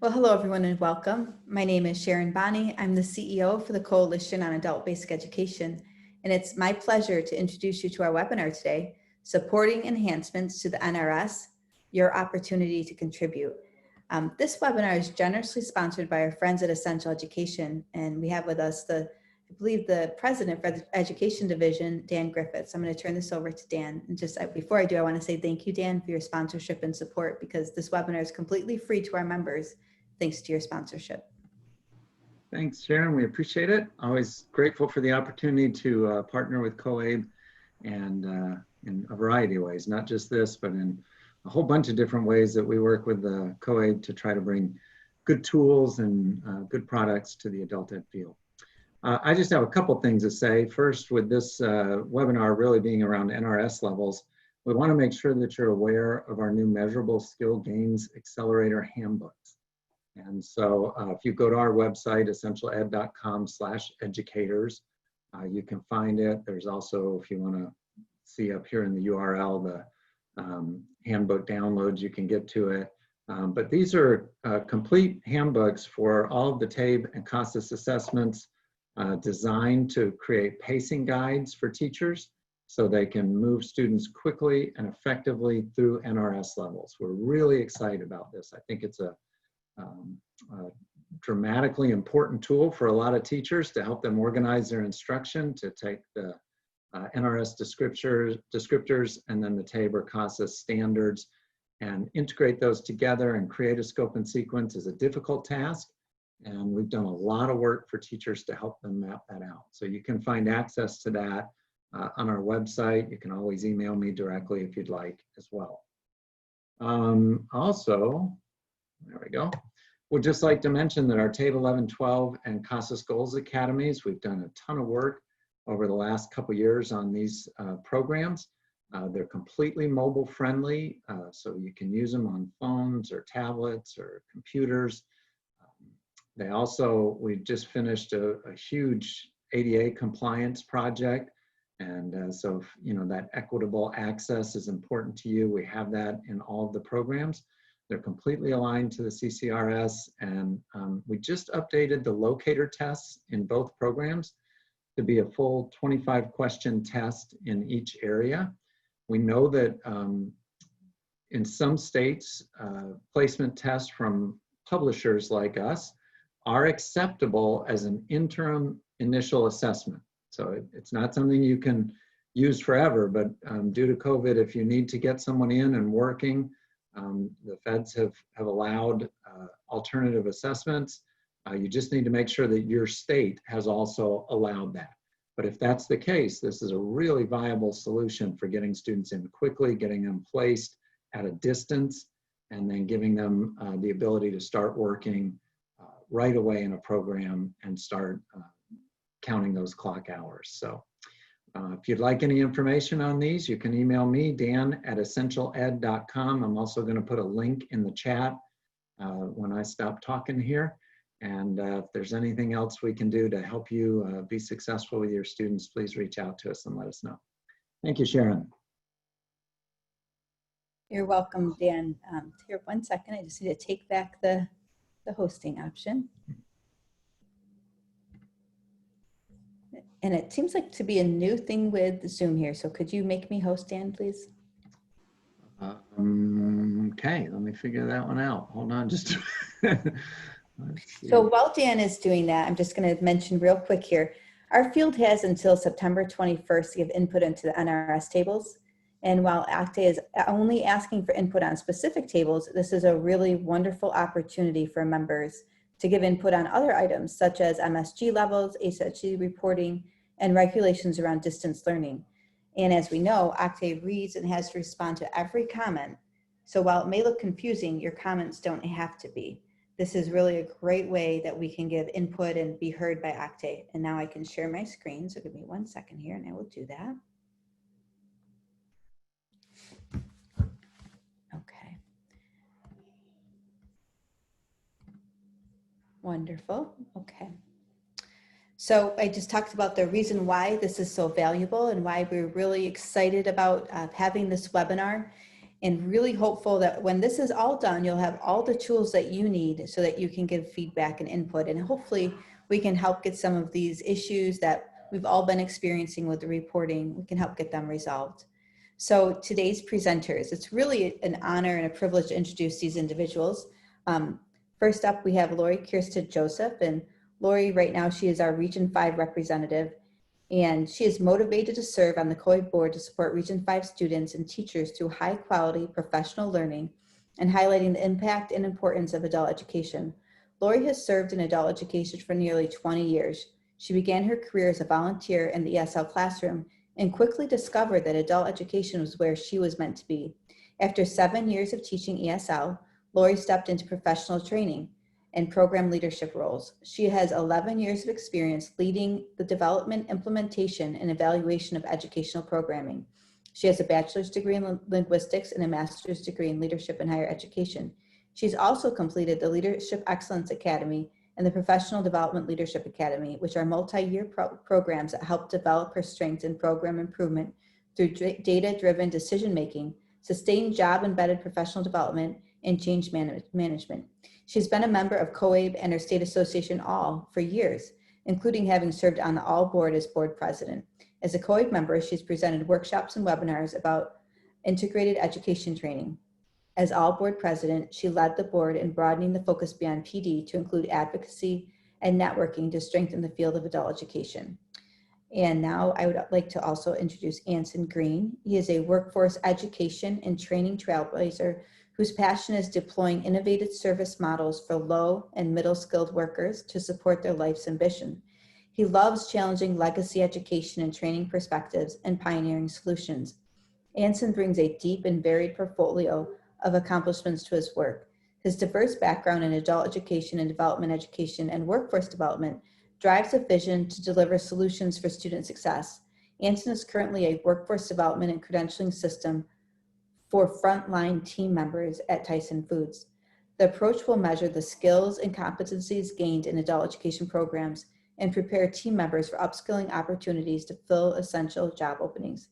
Well, hello everyone and welcome. My name is Sharon Bonney. I'm the CEO for the Coalition on Adult Basic Education, and it's my pleasure to introduce you to our webinar today, Supporting Enhancements to the NRS, Your Opportunity to Contribute. This webinar is generously sponsored by our friends at Essential Education, and we have with us I believe the president for the Education Division, Dan Griffiths. I'm going to turn this over to Dan. And just before I do, I want to say thank you, Dan, for your sponsorship and support, because this webinar is completely free to our members, thanks to your sponsorship. Thanks, Sharon. We appreciate it. Always grateful for the opportunity to partner with COABE and in a variety of ways, not just this, but in a whole bunch of different ways that we work with the COABE to try to bring good tools and good products to the adult ed field. I just have a couple things to say. First, with this webinar really being around NRS levels, we want to make sure that you're aware of our new Measurable Skill Gains Accelerator Handbooks. And so if you go to our website, essentialed.com/educators, you can find it. There's also, if you want to see up here in the URL, the handbook downloads, you can get to it. But these are complete handbooks for all of the TABE and CASAS assessments, designed to create pacing guides for teachers so they can move students quickly and effectively through NRS levels. We're really excited about this. I think it's a dramatically important tool for a lot of teachers to help them organize their instruction, to take the NRS descriptors and then the TABE or CASAS standards and integrate those together and create a scope and sequence is a difficult task. And we've done a lot of work for teachers to help them map that out. So you can find access to that on our website. You can always email me directly if you'd like as well. Also, there we go. We'd just like to mention that our TABE 11, 12 and CASAS Goals Academies, we've done a ton of work over the last couple years on these programs. They're completely mobile friendly, so you can use them on phones or tablets or computers. They also, we just finished a huge ADA compliance project. And so, you know, that equitable access is important to you. We have that in all of the programs. They're completely aligned to the CCRS. And we just updated the locator tests in both programs to be a full 25 question test in each area. We know that in some states, placement tests from publishers like us are acceptable as an interim initial assessment. So it's not something you can use forever, but due to COVID, if you need to get someone in and working, the feds have allowed alternative assessments. You just need to make sure that your state has also allowed that. But if that's the case, this is a really viable solution for getting students in quickly, getting them placed at a distance, and then giving them the ability to start working right away in a program and start counting those clock hours. So if you'd like any information on these, you can email me, dan@essentialed.com. I'm also going to put a link in the chat when I stop talking here. And if there's anything else we can do to help you be successful with your students, please reach out to us and let us know. Thank you, Sharon. You're welcome, Dan. Here, 1 second. I just need to take back the hosting option. And it seems like to be a new thing with Zoom here. So could you make me host, Dan, please? Okay, let me figure that one out. Hold on just So while Dan is doing that, I'm just going to mention real quick here. Our field has until September 21st to give input into the NRS tables. And while OCTAE is only asking for input on specific tables, this is a really wonderful opportunity for members to give input on other items such as MSG levels, ASHG reporting, and regulations around distance learning. And as we know, OCTAE reads and has to respond to every comment. So while it may look confusing, your comments don't have to be. This is really a great way that we can give input and be heard by OCTAE. And now I can share my screen. So give me 1 second here and I will do that. Okay. Wonderful. Okay. So I just talked about the reason why this is so valuable and why we're really excited about having this webinar. and really hopeful that when this is all done, you'll have all the tools that you need so that you can give feedback and input. And hopefully we can help get some of these issues that we've all been experiencing with the reporting, we can help get them resolved. So today's presenters, it's really an honor and a privilege to introduce these individuals. First up, we have Lori Kirsten Joseph, and Lori right now, she is our Region 5 representative, and she is motivated to serve on the COIB board to support Region 5 students and teachers through high quality professional learning and highlighting the impact and importance of adult education. Lori has served in adult education for nearly 20 years. She began her career as a volunteer in the ESL classroom and quickly discovered that adult education was where she was meant to be. After 7 years of teaching ESL, Lori stepped into professional training and program leadership roles. She has 11 years of experience leading the development, implementation, and evaluation of educational programming. She has a bachelor's degree in linguistics and a master's degree in leadership and higher education. She's also completed the Leadership Excellence Academy and the Professional Development Leadership Academy, which are multi-year programs that help develop her strengths in program improvement through data-driven decision-making, sustained job-embedded professional development, and change management. She's been a member of COABE and her state association ALL for years, including having served on the ALL board as board president. As a COABE member, she's presented workshops and webinars about integrated education training. As ALL board president, she led the board in broadening the focus beyond PD to include advocacy and networking to strengthen the field of adult education. And now I would like to also introduce Anson Green. He is a workforce education and training trailblazer whose passion is deploying innovative service models for low and middle skilled workers to support their life's ambition. He loves challenging legacy education and training perspectives and pioneering solutions. Anson brings a deep and varied portfolio of accomplishments to his work. His diverse background in adult education and development education and workforce development drives a vision to deliver solutions for student success. Anson is currently a workforce development and credentialing system for frontline team members at Tyson Foods. The approach will measure the skills and competencies gained in adult education programs and prepare team members for upskilling opportunities to fill essential job openings.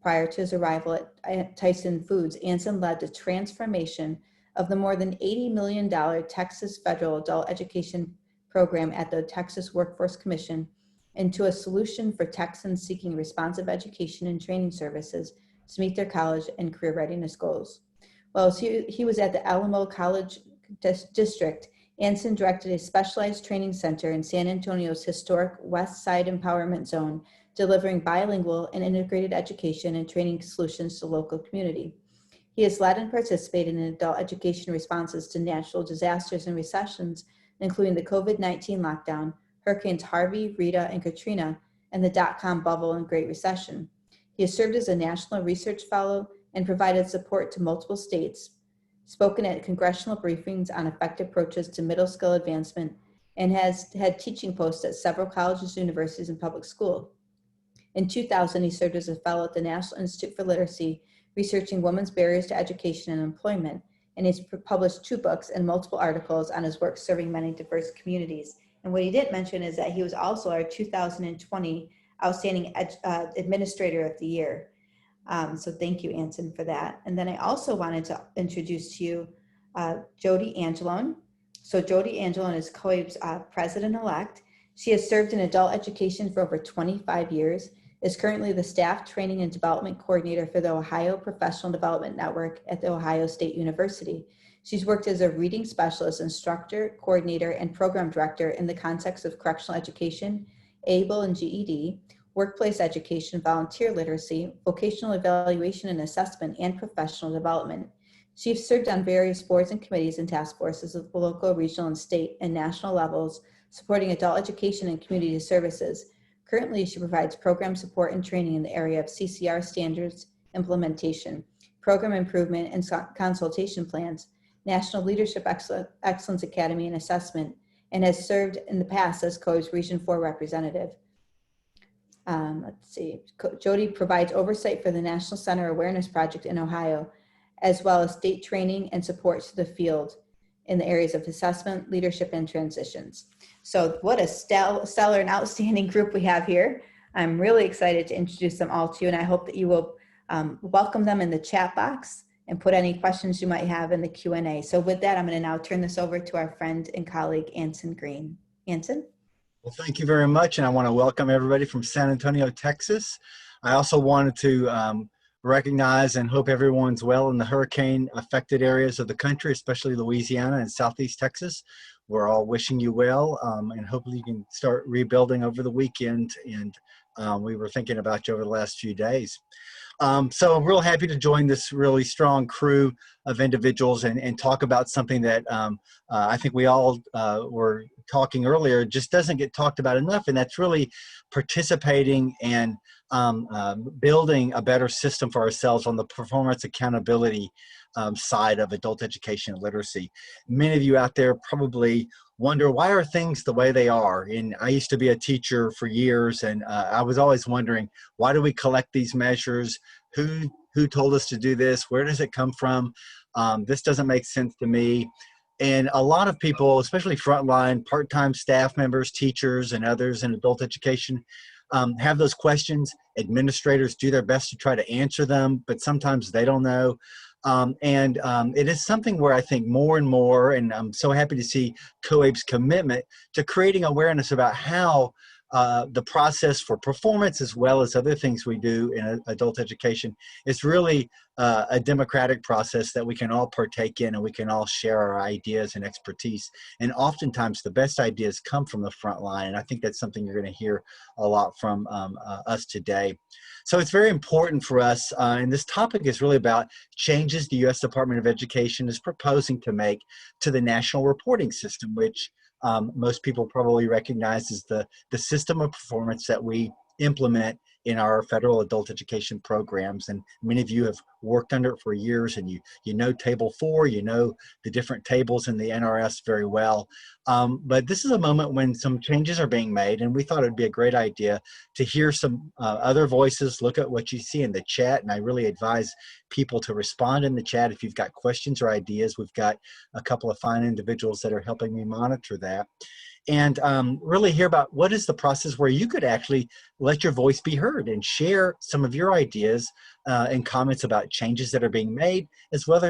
Prior to his arrival at Tyson Foods, Anson led the transformation of the more than $80 million Texas federal adult education program at the Texas Workforce Commission into a solution for Texans seeking responsive education and training services to meet their college and career readiness goals. While he was at the Alamo College District, Anson directed a specialized training center in San Antonio's historic West Side Empowerment Zone, delivering bilingual and integrated education and training solutions to the local community. He has led and participated in adult education responses to natural disasters and recessions, including the COVID-19 lockdown, Hurricanes Harvey, Rita, and Katrina, and the dot-com bubble and Great Recession. He has served as a National Research Fellow and provided support to multiple states, spoken at congressional briefings on effective approaches to middle skill advancement, and has had teaching posts at several colleges, universities, and public schools. In 2000, he served as a fellow at the National Institute for Literacy, researching women's barriers to education and employment, and he's published 2 books and multiple articles on his work serving many diverse communities. And what he didn't mention is that he was also our 2020 Outstanding Administrator of the Year. So thank you, Anson, for that. And then I also wanted to introduce to you Jody Angelone. So Jody Angelone is COABE's president-elect. She has served in adult education for over 25 years, is currently the staff training and development coordinator for the Ohio Professional Development Network at The Ohio State University. She's worked as a reading specialist, instructor, coordinator, and program director in the context of correctional education, ABLE and GED, workplace education, volunteer literacy, vocational evaluation and assessment, and professional development. She's served on various boards and committees and task forces at the local, regional, and state and national levels, supporting adult education and community services. Currently, she provides program support and training in the area of CCR standards implementation, program improvement and consultation plans, National Leadership Excellence Academy and assessment, and has served in the past as COABE's Region 4 representative. Let's see, Jody provides oversight for the National Center Awareness Project in Ohio, as well as state training and support to the field in the areas of assessment, leadership, and transitions. So what a stellar and outstanding group we have here. I'm really excited to introduce them all to you, and I hope that you will welcome them in the chat box and put any questions you might have in the Q&A. So with that, I'm going to now turn this over to our friend and colleague, Anson Green. Anson? Well, thank you very much, and I want to welcome everybody from San Antonio, Texas. I also wanted to recognize and hope everyone's well in the hurricane-affected areas of the country, especially Louisiana and Southeast Texas. We're all wishing you well, and hopefully you can start rebuilding over the weekend, and we were thinking about you over the last few days. So I'm real happy to join this really strong crew of individuals and talk about something that I think we all were talking earlier just doesn't get talked about enough, and that's really participating and building a better system for ourselves on the performance accountability side of adult education and literacy. Many of you out there probably wonder, why are things the way they are? And I used to be a teacher for years, and I was always wondering, why do we collect these measures? Who told us to do this? Where does it come from? This doesn't make sense to me. And a lot of people, especially frontline, part-time staff members, teachers, and others in adult education, have those questions. Administrators do their best to try to answer them, but sometimes they don't know. It is something where I think more and more, and I'm so happy to see COABE's commitment to creating awareness about how the process for performance, as well as other things we do in adult education, is really a democratic process that we can all partake in, and we can all share our ideas and expertise. And oftentimes the best ideas come from the front line, and I think that's something you're going to hear a lot from us today. So it's very important for us, and this topic is really about changes the U.S. Department of Education is proposing to make to the national reporting system, which most people probably recognize as the system of performance that we implement in our federal adult education programs. And many of you have worked under it for years, and you know Table 4, you know the different tables in the NRS very well. But this is a moment when some changes are being made, and we thought it'd be a great idea to hear some other voices, look at what you see in the chat, and I really advise people to respond in the chat if you've got questions or ideas. We've got a couple of fine individuals that are helping me monitor that. And really hear about what is the process where you could actually let your voice be heard and share some of your ideas and comments about changes that are being made, as well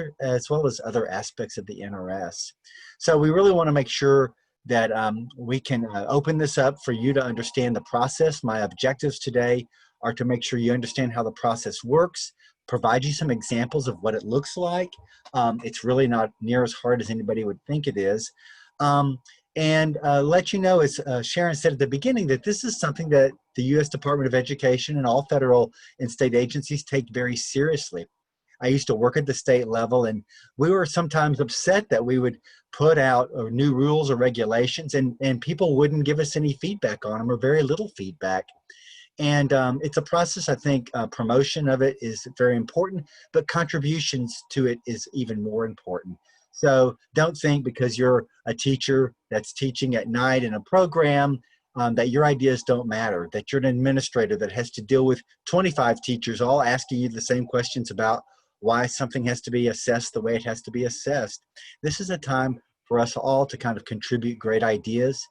as other aspects of the NRS. So we really want to make sure that we can open this up for you to understand the process. My objectives today are to make sure you understand how the process works, provide you some examples of what it looks like. It's really not near as hard as anybody would think it is. And let you know, as Sharon said at the beginning, that this is something that the U.S. Department of Education and all federal and state agencies take very seriously. I used to work at the state level, and we were sometimes upset that we would put out new rules or regulations, and people wouldn't give us any feedback on them, or very little feedback. And it's a process. I think promotion of it is very important, but contributions to it is even more important. So don't think because you're a teacher that's teaching at night in a program that your ideas don't matter, that you're an administrator that has to deal with 25 teachers all asking you the same questions about why something has to be assessed the way it has to be assessed. This is a time for us all to kind of contribute great ideas.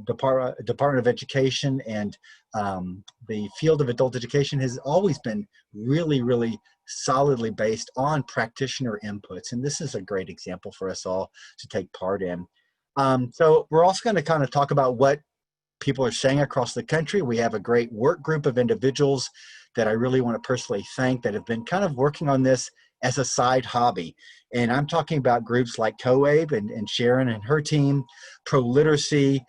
Department of Education and the field of adult education has always been really, really solidly based on practitioner inputs, and this is a great example for us all to take part in. So we're also going to kind of talk about what people are saying across the country. We have a great work group of individuals that I really want to personally thank that have been kind of working on this as a side hobby. And I'm talking about groups like COABE and Sharon and her team, Pro-Literacy,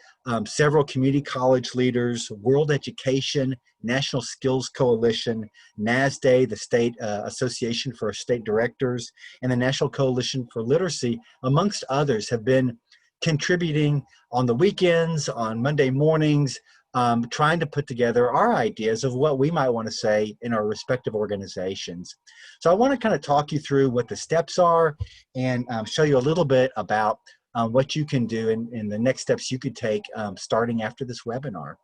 several community college leaders, World Education, National Skills Coalition, NASDA, the State Association for State Directors, and the National Coalition for Literacy, amongst others, have been contributing on the weekends, on Monday mornings, trying to put together our ideas of what we might want to say in our respective organizations. So I want to kind of talk you through what the steps are and show you a little bit about what you can do and the next steps you could take starting after this webinar.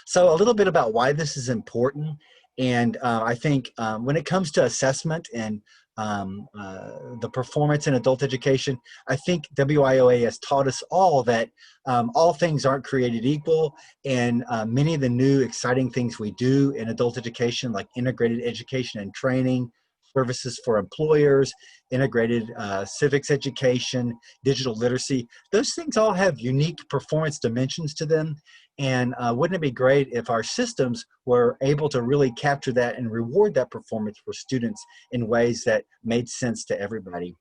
So a little bit about why this is important. And I think when it comes to assessment and the performance in adult education, I think WIOA has taught us all that all things aren't created equal, and many of the new exciting things we do in adult education, like integrated education and training, services for employers, integrated civics education, digital literacy. Those things all have unique performance dimensions to them. And wouldn't it be great if our systems were able to really capture that and reward that performance for students in ways that made sense to everybody?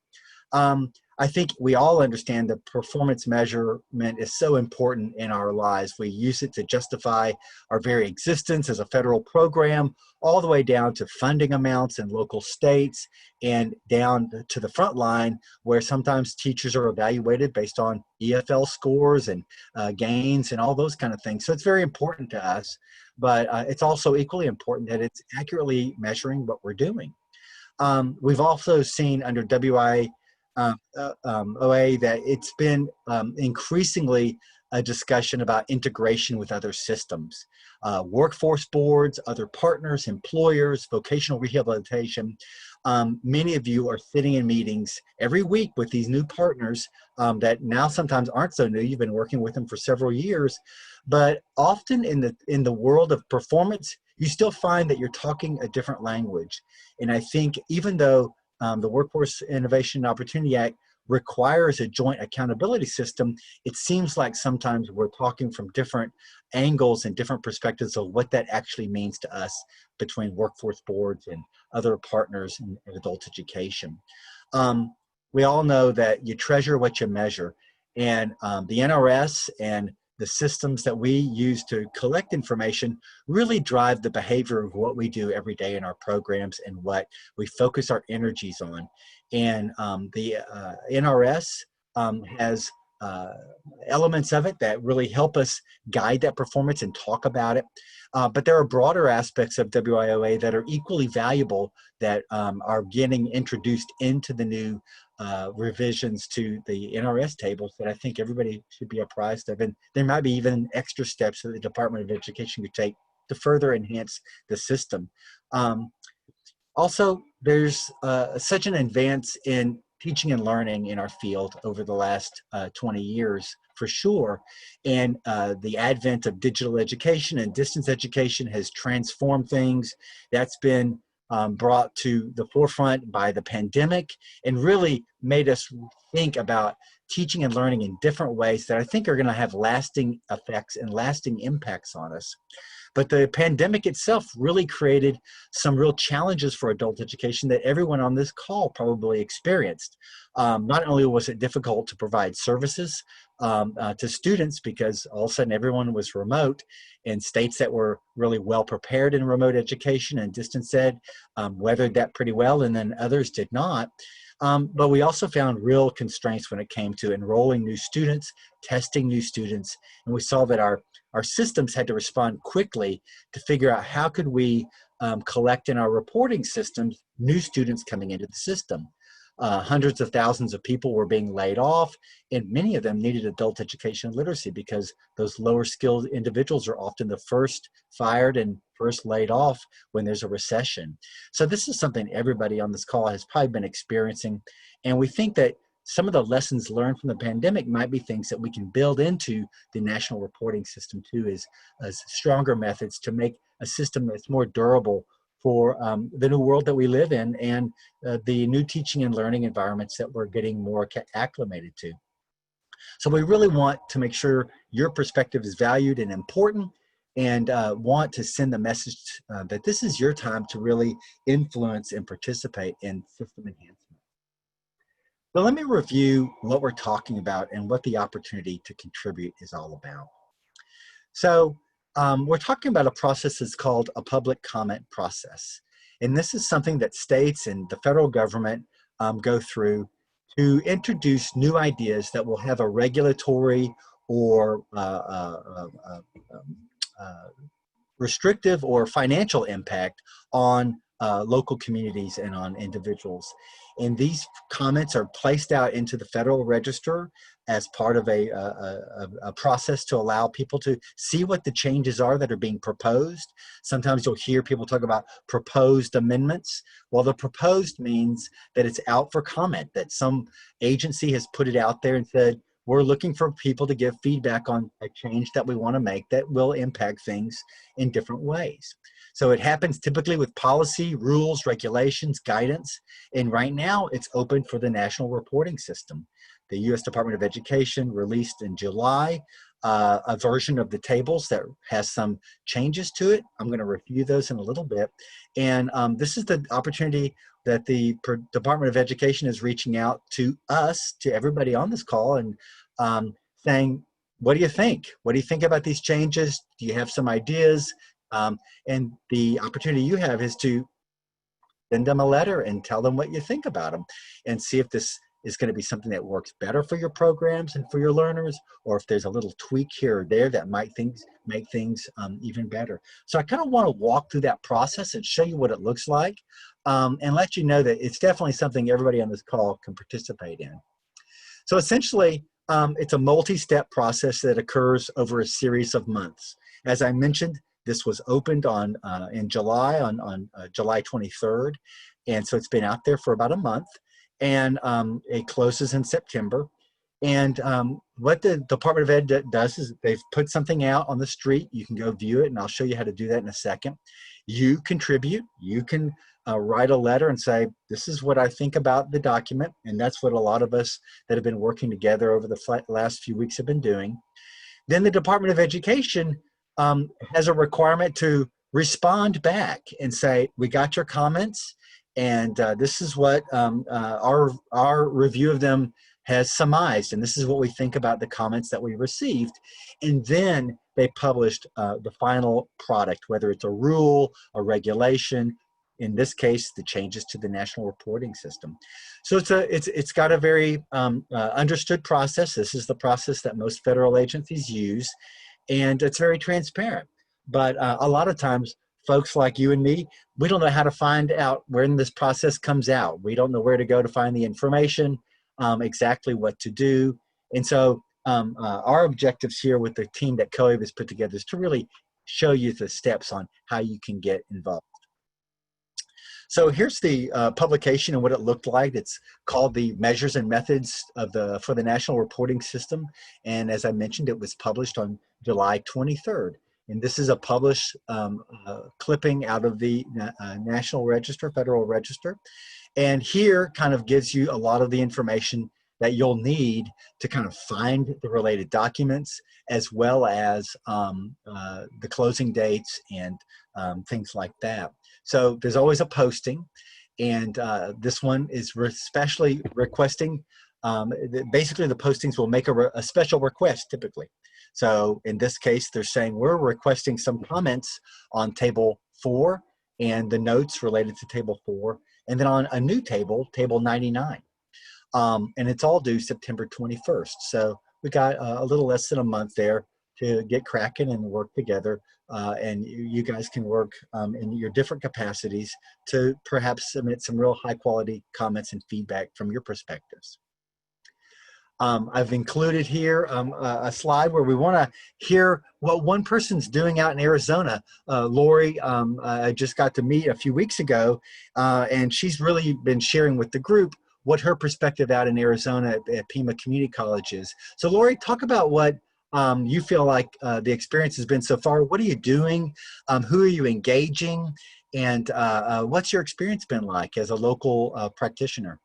I think we all understand that performance measurement is so important in our lives. We use it to justify our very existence as a federal program, all the way down to funding amounts in local states and down to the front line, where sometimes teachers are evaluated based on EFL scores and gains and all those kind of things. So it's very important to us, but it's also equally important that it's accurately measuring what we're doing. We've also seen under OA that it's been increasingly a discussion about integration with other systems, workforce boards, other partners, employers, vocational rehabilitation. Many of you are sitting in meetings every week with these new partners that now sometimes aren't so new. You've been working with them for several years, but often in the world of performance, you still find that you're talking a different language. And I think even though the Workforce Innovation and Opportunity Act requires a joint accountability system, it seems like sometimes we're talking from different angles and different perspectives of what that actually means to us between workforce boards and other partners in adult education. We all know that you treasure what you measure, and the NRS and the systems that we use to collect information really drive the behavior of what we do every day in our programs and what we focus our energies on. And the NRS has elements of it that really help us guide that performance and talk about it. But there are broader aspects of WIOA that are equally valuable that are getting introduced into the new revisions to the NRS tables that I think everybody should be apprised of. And there might be even extra steps that the Department of Education could take to further enhance the system. Also, there's such an advance in teaching and learning in our field over the last 20 years, for sure. And the advent of digital education and distance education has transformed things. That's been brought to the forefront by the pandemic and really made us think about teaching and learning in different ways that I think are going to have lasting effects and lasting impacts on us. But the pandemic itself really created some real challenges for adult education that everyone on this call probably experienced. Not only was it difficult to provide services to students because all of a sudden everyone was remote, and states that were really well prepared in remote education and distance ed weathered that pretty well, and then others did not. But we also found real constraints when it came to enrolling new students, testing new students, and we saw that our systems had to respond quickly to figure out how could we collect in our reporting systems new students coming into the system. Hundreds of thousands of people were being laid off, and many of them needed adult education and literacy because those lower skilled individuals are often the first fired and first laid off when there's a recession. So this is something everybody on this call has probably been experiencing, and we think that some of the lessons learned from the pandemic might be things that we can build into the national reporting system too, as stronger methods to make a system that's more durable for the new world that we live in and the new teaching and learning environments that we're getting more acclimated to. So we really want to make sure your perspective is valued and important, and want to send the message that this is your time to really influence and participate in system enhancement. But let me review what we're talking about and what the opportunity to contribute is all about. So we're talking about a process that's called a public comment process. And this is something that states and the federal government go through to introduce new ideas that will have a regulatory or restrictive or financial impact on local communities and on individuals. And these comments are placed out into the Federal Register as part of a process to allow people to see what the changes are that are being proposed. Sometimes you'll hear people talk about proposed amendments. Well, the proposed means that it's out for comment, that some agency has put it out there and said, we're looking for people to give feedback on a change that we want to make that will impact things in different ways. So it happens typically with policy, rules, regulations, guidance, and right now it's open for the National Reporting System. The U.S. Department of Education released in July a version of the tables that has some changes to it. I'm going to review those in a little bit. And this is the opportunity that the Department of Education is reaching out to us, to everybody on this call, and saying, what do you think? What do you think about these changes? Do you have some ideas? And the opportunity you have is to send them a letter and tell them what you think about them, and see if this is going to be something that works better for your programs and for your learners, or if there's a little tweak here or there that might make things even better. So I kind of want to walk through that process and show you what it looks like, and let you know that it's definitely something everybody on this call can participate in. So essentially, it's a multi-step process that occurs over a series of months. As I mentioned, this was opened in July, on July 23rd, and so it's been out there for about a month, and it closes in September. And what the Department of Ed does is they've put something out on the street. You can go view it, and I'll show you how to do that in a second. You contribute. You can write a letter and say, this is what I think about the document, and that's what a lot of us that have been working together over the last few weeks have been doing. Then the Department of Education has a requirement to respond back and say, we got your comments, and this is what our review of them has surmised, and this is what we think about the comments that we received. And then they published the final product, whether it's a rule, a regulation, in this case, the changes to the National Reporting System. So it's got a very understood process. This is the process that most federal agencies use, and it's very transparent. But a lot of times, folks like you and me, we don't know how to find out when this process comes out. We don't know where to go to find the information, exactly what to do. And so our objectives here with the team that COAB has put together is to really show you the steps on how you can get involved. So here's the publication and what it looked like. It's called the Measures and Methods for the National Reporting System. And as I mentioned, it was published on July 23rd. And this is a published clipping out of the National Register, Federal Register. And here kind of gives you a lot of the information that you'll need to kind of find the related documents, as well as the closing dates and things like that. So there's always a posting, and this one is especially requesting, basically the postings will make a special request typically. So in this case, they're saying we're requesting some comments on Table 4 and the notes related to Table 4, and then on a new table, Table 99. And it's all due September 21st. So we got a little less than a month there to get cracking and work together. And you guys can work in your different capacities to perhaps submit some real high quality comments and feedback from your perspectives. I've included here a slide where we want to hear what one person's doing out in Arizona. Lori, I just got to meet a few weeks ago, and she's really been sharing with the group what her perspective out in Arizona at Pima Community College is. So Lori, talk about what you feel like the experience has been so far. What are you doing? Who are you engaging? And what's your experience been like as a local practitioner?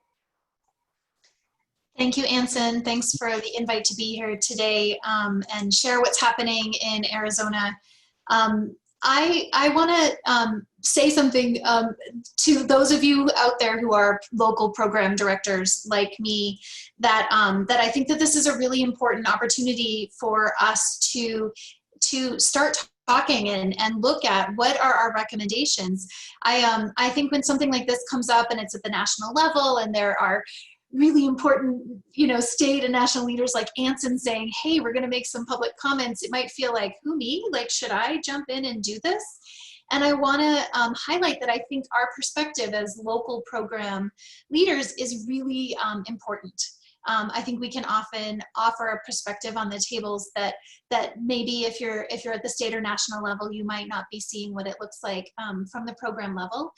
Thank you, Anson. Thanks for the invite to be here today and share what's happening in Arizona. I want to say something to those of you out there who are local program directors like me, that I think that this is a really important opportunity for us to start talking and look at what are our recommendations. I think when something like this comes up and it's at the national level and there are really important, state and national leaders like Anson saying, hey, we're going to make some public comments, it might feel like, who, me? Like, should I jump in and do this? And I want to highlight that I think our perspective as local program leaders is really important. I think we can often offer a perspective on the tables that maybe if you're at the state or national level, you might not be seeing what it looks like from the program level.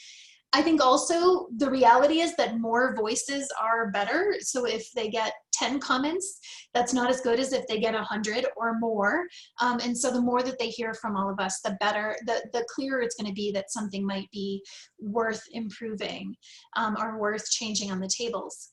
I think also the reality is that more voices are better. So if they get 10 comments, that's not as good as if they get 100 or more. And so the more that they hear from all of us, the better, the clearer it's going to be that something might be worth improving or worth changing on the tables.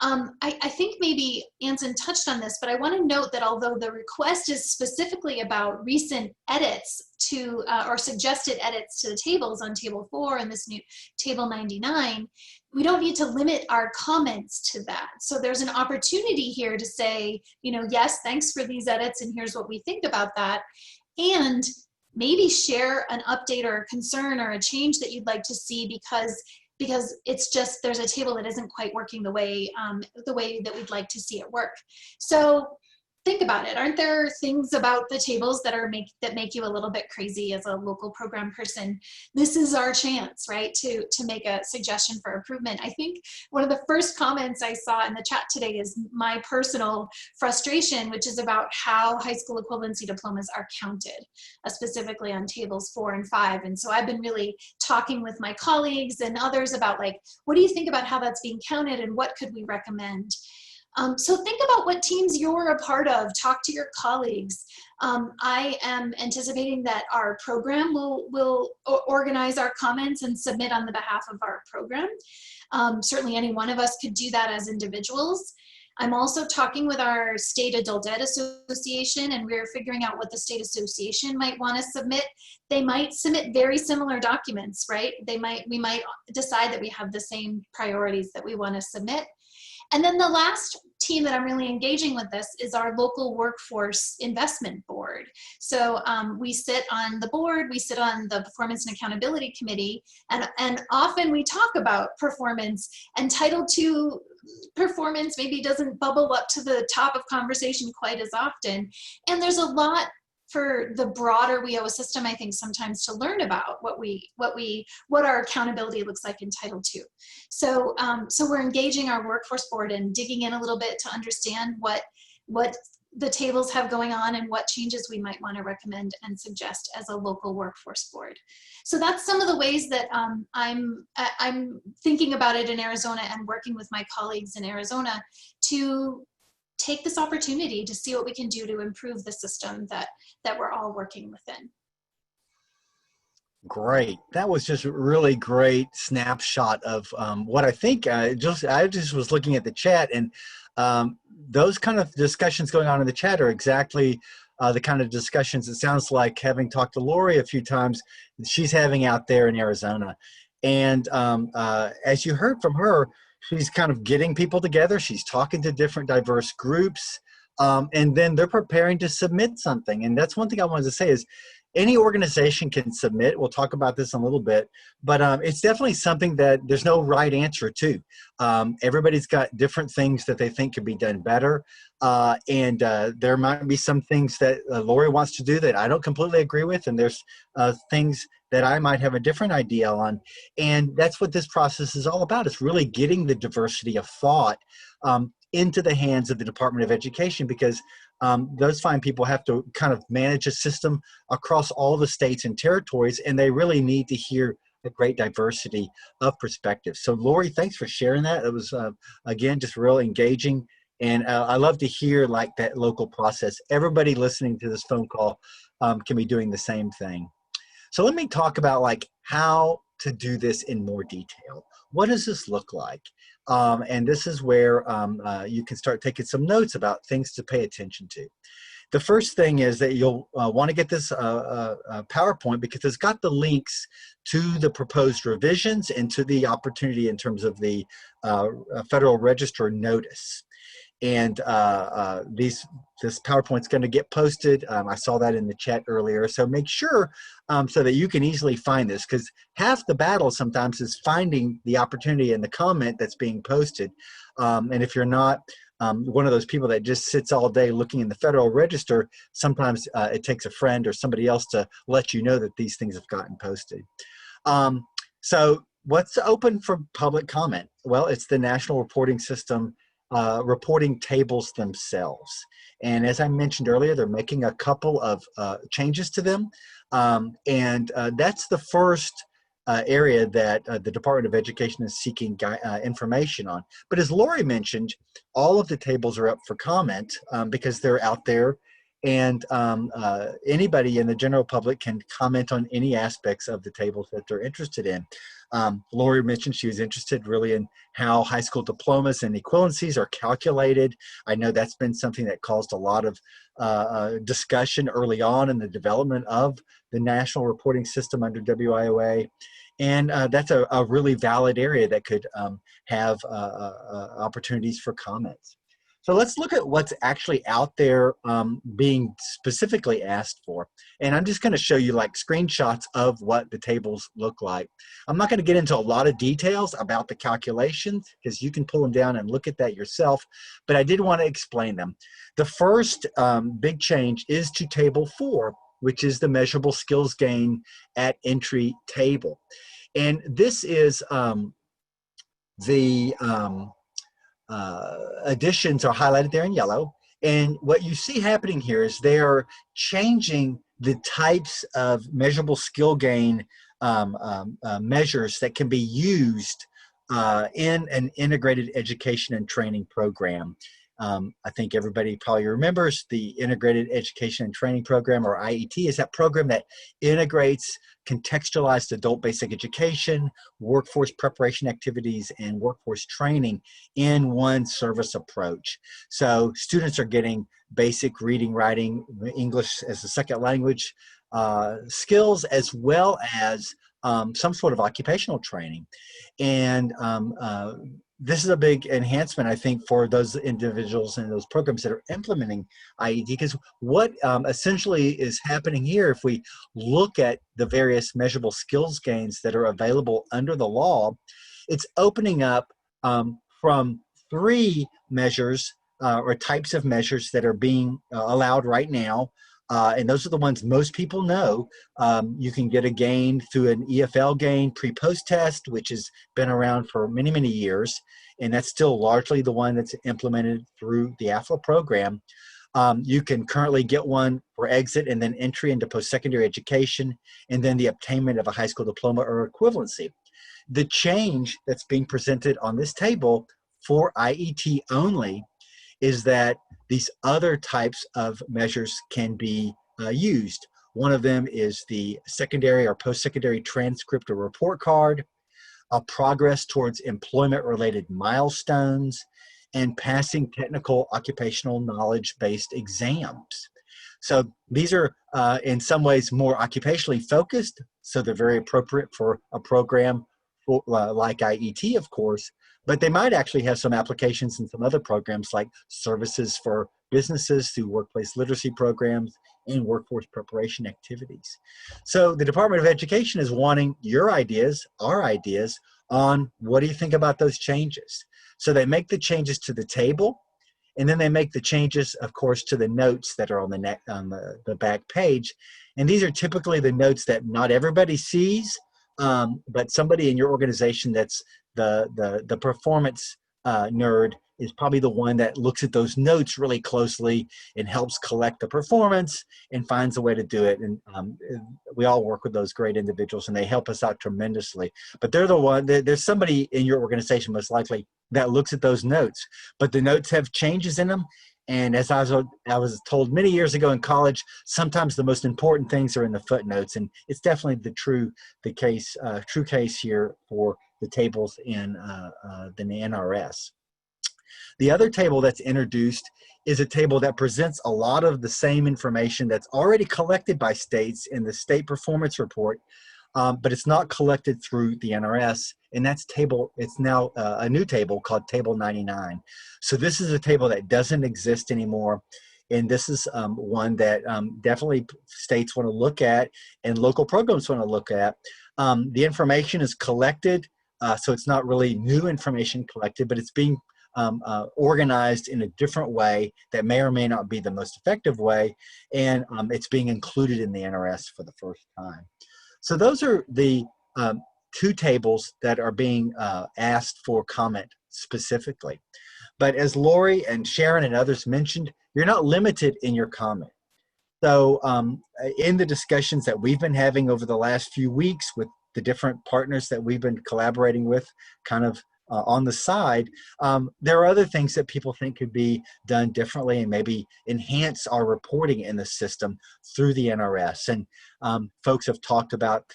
I think maybe Anson touched on this, but I want to note that although the request is specifically about recent edits to, or suggested edits to the tables on table 4 and this new table 99, we don't need to limit our comments to that. So there's an opportunity here to say, you know, yes, thanks for these edits and here's what we think about that. And maybe share an update or a concern or a change that you'd like to see because it's just, there's a table that isn't quite working the way that we'd like to see it work. So think about it. Aren't there things about the tables that make you a little bit crazy as a local program person? This is our chance, right, to make a suggestion for improvement. I think one of the first comments I saw in the chat today is my personal frustration, which is about how high school equivalency diplomas are counted, specifically on tables 4 and 5. And so I've been really talking with my colleagues and others about, like, what do you think about how that's being counted and what could we recommend? So think about what teams you're a part of. Talk to your colleagues. I am anticipating that our program will organize our comments and submit on the behalf of our program. Certainly any one of us could do that as individuals. I'm also talking with our State Adult Ed Association, and we're figuring out what the state association might want to submit. They might submit very similar documents, right? We might decide that we have the same priorities that we want to submit. And then the last team that I'm really engaging with this is our local workforce investment board. So we sit on the board, we sit on the performance and accountability committee, and often we talk about performance, and Title II performance maybe doesn't bubble up to the top of conversation quite as often. And there's a lot for the broader WEOA system, I think, sometimes to learn about what our accountability looks like in Title II. So, so we're engaging our workforce board and digging in a little bit to understand what the tables have going on and what changes we might want to recommend and suggest as a local workforce board. So that's some of the ways that I'm thinking about it in Arizona and working with my colleagues in Arizona to take this opportunity to see what we can do to improve the system that we're all working within. Great. That was just a really great snapshot of what I think. I just was looking at the chat, and those kind of discussions going on in the chat are exactly the kind of discussions it sounds like, having talked to Lori a few times, she's having out there in Arizona. And as you heard from her, she's kind of getting people together. She's talking to different diverse groups, and then they're preparing to submit something. And that's one thing I wanted to say is any organization can submit. We'll talk about this in a little bit, but it's definitely something that there's no right answer to. Everybody's got different things that they think could be done better. And there might be some things that Lori wants to do that I don't completely agree with. And there's things that I might have a different idea on. And that's what this process is all about. It's really getting the diversity of thought into the hands of the Department of Education, because those fine people have to kind of manage a system across all the states and territories, and they really need to hear a great diversity of perspectives. So Lori, thanks for sharing that. It was, again, just real engaging. And I love to hear like that local process. Everybody listening to this phone call can be doing the same thing. So let me talk about like how to do this in more detail. What does this look like? And this is where you can start taking some notes about things to pay attention to. The first thing is that you'll want to get this PowerPoint, because it's got the links to the proposed revisions and to the opportunity in terms of the Federal Register notice. And this PowerPoint's going to get posted. I saw that in the chat earlier. So make sure so that you can easily find this, because half the battle sometimes is finding the opportunity in the comment that's being posted. And if you're not one of those people that just sits all day looking in the Federal Register, sometimes it takes a friend or somebody else to let you know that these things have gotten posted. So what's open for public comment? Well, it's the National Reporting System reporting tables themselves. And as I mentioned earlier, they're making a couple of changes to them. And that's the first area that the Department of Education is seeking information on. But as Lori mentioned, all of the tables are up for comment because they're out there, and anybody in the general public can comment on any aspects of the tables that they're interested in. Lori mentioned she was interested really in how high school diplomas and equivalencies are calculated. I know that's been something that caused a lot of discussion early on in the development of the national reporting system under WIOA. And that's a really valid area that could have opportunities for comments. So let's look at what's actually out there being specifically asked for. And I'm just going to show you like screenshots of what the tables look like. I'm not going to get into a lot of details about the calculations because you can pull them down and look at that yourself, but I did want to explain them. The first big change is to Table 4, which is the measurable skills gain at entry table. And this is additions are highlighted there in yellow. And what you see happening here is they are changing the types of measurable skill gain measures that can be used in an integrated education and training program. I think everybody probably remembers the Integrated Education and Training Program, or IET, is that program that integrates contextualized adult basic education, workforce preparation activities, and workforce training in one service approach. So students are getting basic reading, writing, English as a second language skills, as well as some sort of occupational training. And this is a big enhancement, I think, for those individuals and those programs that are implementing IET, because what essentially is happening here, if we look at the various measurable skills gains that are available under the law, it's opening up from 3 measures or types of measures that are being allowed right now. And those are the ones most people know. You can get a gain through an EFL gain pre-post test, which has been around for many, many years. And that's still largely the one that's implemented through the AFLA program. You can currently get one for exit and then entry into post-secondary education, and then the obtainment of a high school diploma or equivalency. The change that's being presented on this table for IET only is that these other types of measures can be used. One of them is the secondary or post-secondary transcript or report card, a progress towards employment-related milestones, and passing technical occupational knowledge-based exams. So these are in some ways more occupationally focused, so they're very appropriate for a program like IET, of course, but they might actually have some applications in some other programs like services for businesses through workplace literacy programs and workforce preparation activities. So the Department of Education is wanting your ideas, our ideas, on what do you think about those changes. So they make the changes to the table, and then they make the changes, of course, to the notes that are on the back page. And these are typically the notes that not everybody sees, but somebody in your organization that's the performance nerd is probably the one that looks at those notes really closely and helps collect the performance and finds a way to do it. And we all work with those great individuals, and they help us out tremendously. But they're the one, there's somebody in your organization most likely that looks at those notes, but the notes have changes in them. And as I was told many years ago in college, sometimes the most important things are in the footnotes, and it's definitely the true case here for the tables in the NRS. The other table that's introduced is a table that presents a lot of the same information that's already collected by states in the state performance report, but it's not collected through the NRS, and it's now a new table called Table 99. So this is a table that doesn't exist anymore, and this is one that definitely states want to look at and local programs want to look at. The information is collected, so it's not really new information collected, but it's being organized in a different way that may or may not be the most effective way, and it's being included in the NRS for the first time. So those are the 2 tables that are being asked for comment specifically. But as Lori and Sharon and others mentioned, you're not limited in your comment. So in the discussions that we've been having over the last few weeks with the different partners that we've been collaborating with kind of on the side, there are other things that people think could be done differently and maybe enhance our reporting in the system through the NRS. And folks have talked about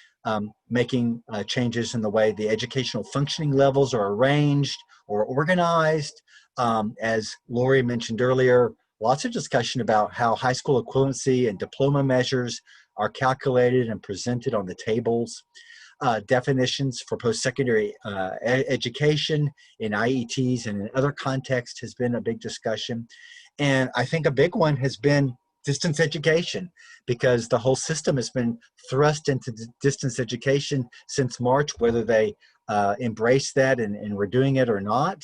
making changes in the way the educational functioning levels are arranged or organized. As Lori mentioned earlier, lots of discussion about how high school equivalency and diploma measures are calculated and presented on the tables. Definitions for post-secondary education in IETs and in other contexts has been a big discussion. And I think a big one has been distance education, because the whole system has been thrust into distance education since March, whether they embrace that and we're doing it or not.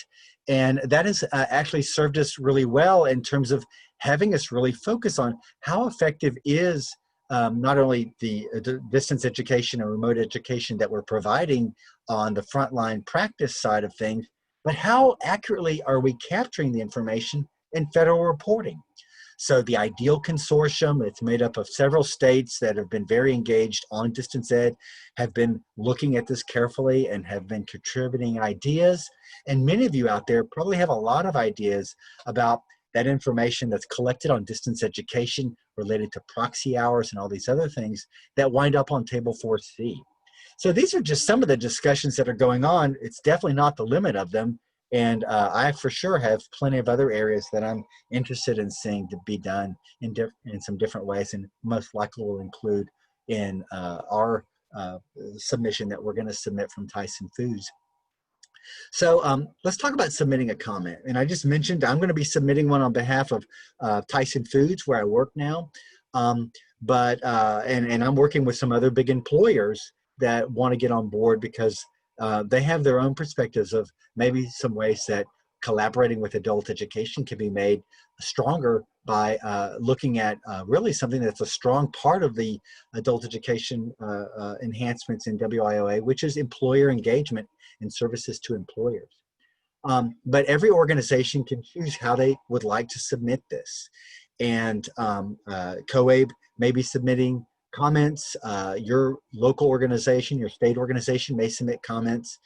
And that has actually served us really well in terms of having us really focus on how effective is not only the distance education or remote education that we're providing on the frontline practice side of things, but how accurately are we capturing the information in federal reporting? So the IDEAL Consortium, it's made up of several states that have been very engaged on distance ed, have been looking at this carefully and have been contributing ideas. And many of you out there probably have a lot of ideas about that information that's collected on distance education related to proxy hours and all these other things that wind up on Table 4C. So these are just some of the discussions that are going on. It's definitely not the limit of them. And I for sure have plenty of other areas that I'm interested in seeing to be done in some different ways, and most likely will include in our submission that we're going to submit from Tyson Foods. So let's talk about submitting a comment. And I just mentioned I'm going to be submitting one on behalf of Tyson Foods, where I work now. And I'm working with some other big employers that want to get on board because they have their own perspectives of maybe some ways that collaborating with adult education can be made stronger by looking at really something that's a strong part of the adult education enhancements in WIOA, which is employer engagement and services to employers. But every organization can choose how they would like to submit this. And COABE may be submitting comments. Your local organization, your state organization may submit comments.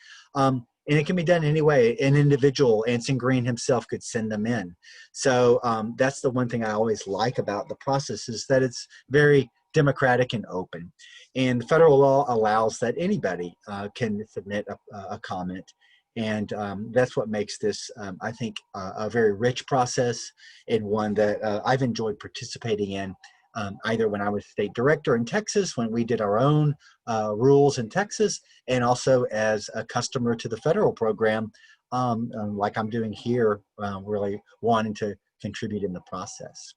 And it can be done anyway. An individual, Anson Green himself, could send them in. So that's the one thing I always like about the process, is that it's very democratic and open. And federal law allows that anybody can submit a comment. And that's what makes this, I think, a very rich process, and one that I've enjoyed participating in, either when I was state director in Texas, when we did our own rules in Texas, and also as a customer to the federal program, like I'm doing here, really wanting to contribute in the process.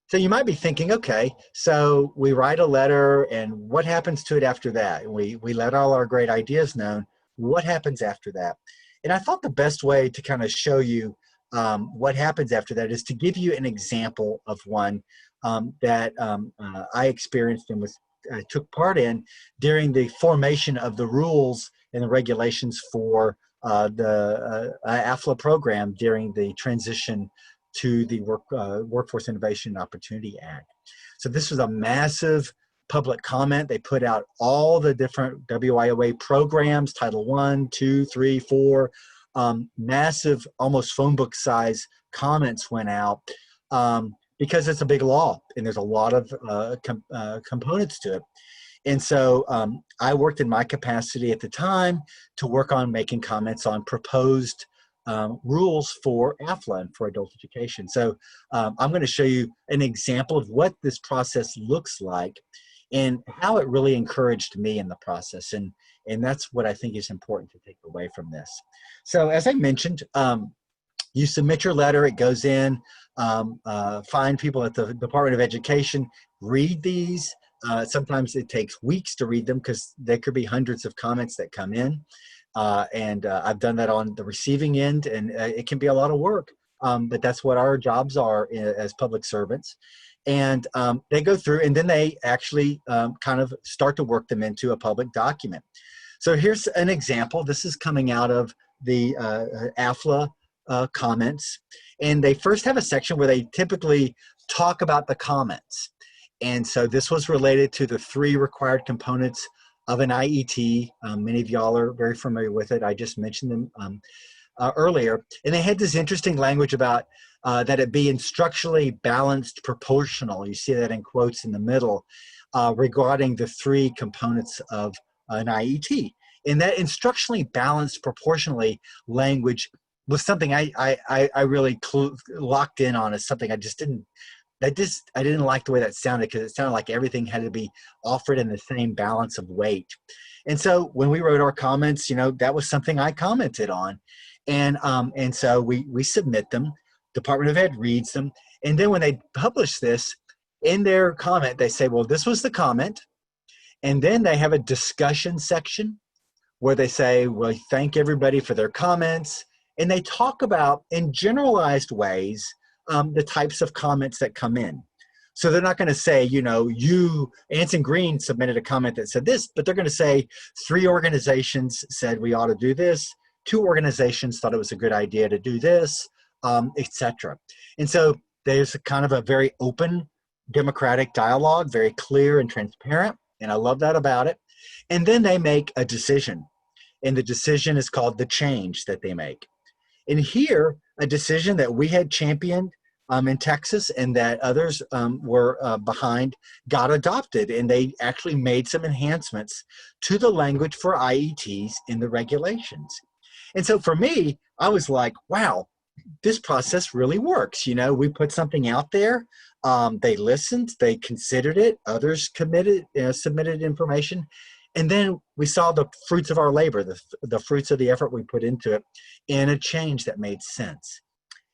So you might be thinking, okay, so we write a letter, and what happens to it after that? We let all our great ideas known. What happens after that? And I thought the best way to kind of show you what happens after that is to give you an example of one that I experienced and took part in during the formation of the rules and the regulations for the AFLA program during the transition to the Workforce Innovation and Opportunity Act. So this was a massive public comment. They put out all the different WIOA programs, Title I, II, III, IV, massive, almost phone book size comments went out because it's a big law and there's a lot of components to it. And so I worked in my capacity at the time to work on making comments on proposed rules for AFLA and for adult education. So I'm going to show you an example of what this process looks like and how it really encouraged me in the process. And that's what I think is important to take away from this. So as I mentioned, you submit your letter, it goes in, find people at the Department of Education, read these. Sometimes it takes weeks to read them because there could be hundreds of comments that come in. I've done that on the receiving end, and it can be a lot of work, but that's what our jobs are as public servants. And they go through, and then they actually kind of start to work them into a public document. So here's an example. This is coming out of the AFLA comments. And they first have a section where they typically talk about the comments. And so this was related to the 3 required components of an IET. Many of y'all are very familiar with it. I just mentioned them earlier. And they had this interesting language about that it be instructionally balanced proportional. You see that in quotes in the middle regarding the 3 components of an IET. And that instructionally balanced proportionally language was something I really locked in on as something I didn't like the way that sounded, because it sounded like everything had to be offered in the same balance of weight. And so when we wrote our comments, that was something I commented on. And so we submit them, Department of Ed reads them. And then when they publish this, in their comment, they say, well, this was the comment. And then they have a discussion section where they say, well, thank everybody for their comments. And they talk about, in generalized ways, the types of comments that come in. So they're not going to say, Anson Green submitted a comment that said this, but they're going to say 3 organizations said we ought to do this, 2 organizations thought it was a good idea to do this, etc. And so there's kind of a very open democratic dialogue, very clear and transparent, and I love that about it. And then they make a decision, and the decision is called the change that they make. And here, a decision that we had championed in Texas and that others were behind got adopted, and they actually made some enhancements to the language for IETs in the regulations. And so for me, I was like, wow, this process really works. We put something out there, they listened, they considered it, others submitted information, and then we saw the fruits of our labor, the fruits of the effort we put into it, in a change that made sense.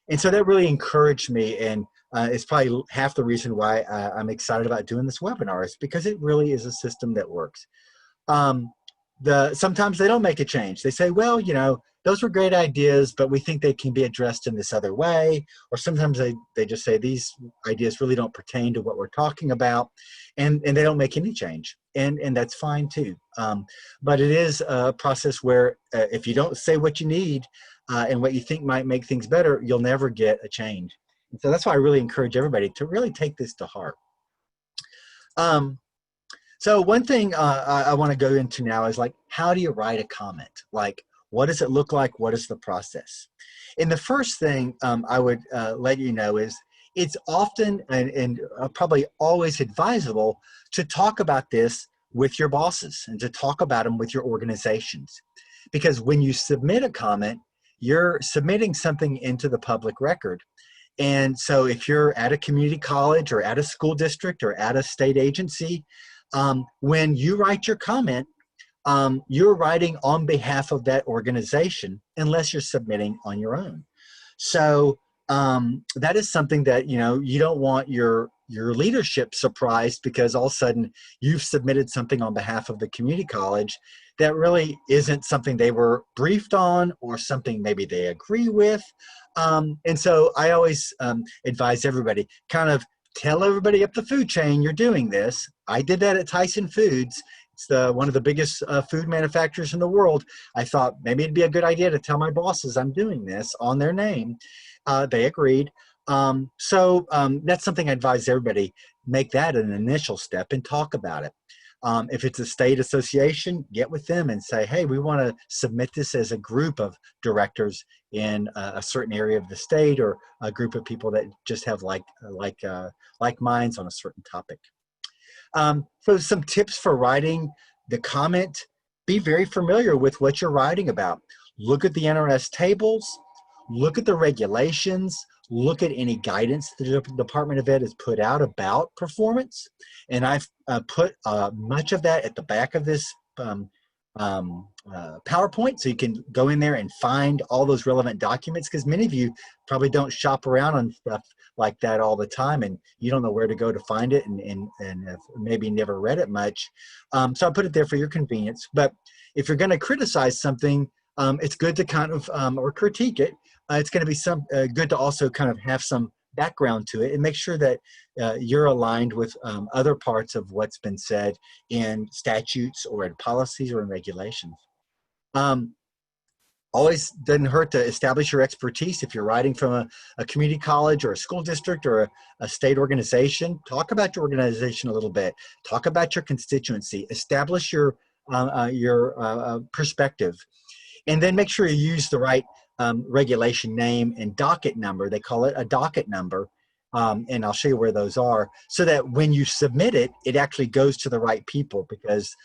And so that really encouraged me, and it's probably half the reason why I'm excited about doing this webinar, is because it really is a system that works. Sometimes they don't make a change. They say, well, those were great ideas, but we think they can be addressed in this other way. Or sometimes they just say these ideas really don't pertain to what we're talking about, and they don't make any change. And that's fine too. But it is a process where if you don't say what you need and what you think might make things better, you'll never get a change. And so that's why I really encourage everybody to really take this to heart. So one thing I want to go into now is, like, how do you write a comment? Like, what does it look like? What is the process? And the first thing I would let you know is it's often and probably always advisable to talk about this with your bosses and to talk about them with your organizations. Because when you submit a comment, you're submitting something into the public record. And so if you're at a community college or at a school district or at a state agency, when you write your comment, you're writing on behalf of that organization, unless you're submitting on your own. So that is something that, you don't want your leadership surprised because all of a sudden you've submitted something on behalf of the community college that really isn't something they were briefed on or something maybe they agree with. And so I always advise everybody, kind of tell everybody up the food chain you're doing this. I did that at Tyson Foods. It's one of the biggest food manufacturers in the world. I thought maybe it'd be a good idea to tell my bosses I'm doing this on their name. They agreed. So that's something I advise everybody, make that an initial step and talk about it. If it's a state association, get with them and say, hey, we want to submit this as a group of directors in a certain area of the state, or a group of people that just have like minds on a certain topic. So some tips for writing the comment: be very familiar with what you're writing about. Look at the NRS tables, look at the regulations, look at any guidance the Department of Ed has put out about performance. And I've put much of that at the back of this PowerPoint, so you can go in there and find all those relevant documents, because many of you probably don't shop around on stuff like that all the time, and you don't know where to go to find it, and have maybe never read it much. So I put it there for your convenience. But if you're going to criticize something, it's good to kind of, or critique it, it's going to be good to also kind of have some background to it and make sure that you're aligned with other parts of what's been said in statutes or in policies or in regulations. Always doesn't hurt to establish your expertise. If you're writing from a community college or a school district or a state organization, talk about your organization a little bit. Talk about your constituency. Establish your perspective. And then make sure you use the right regulation name and docket number. They call it a docket number. And I'll show you where those are, so that when you submit it, it actually goes to the right people, because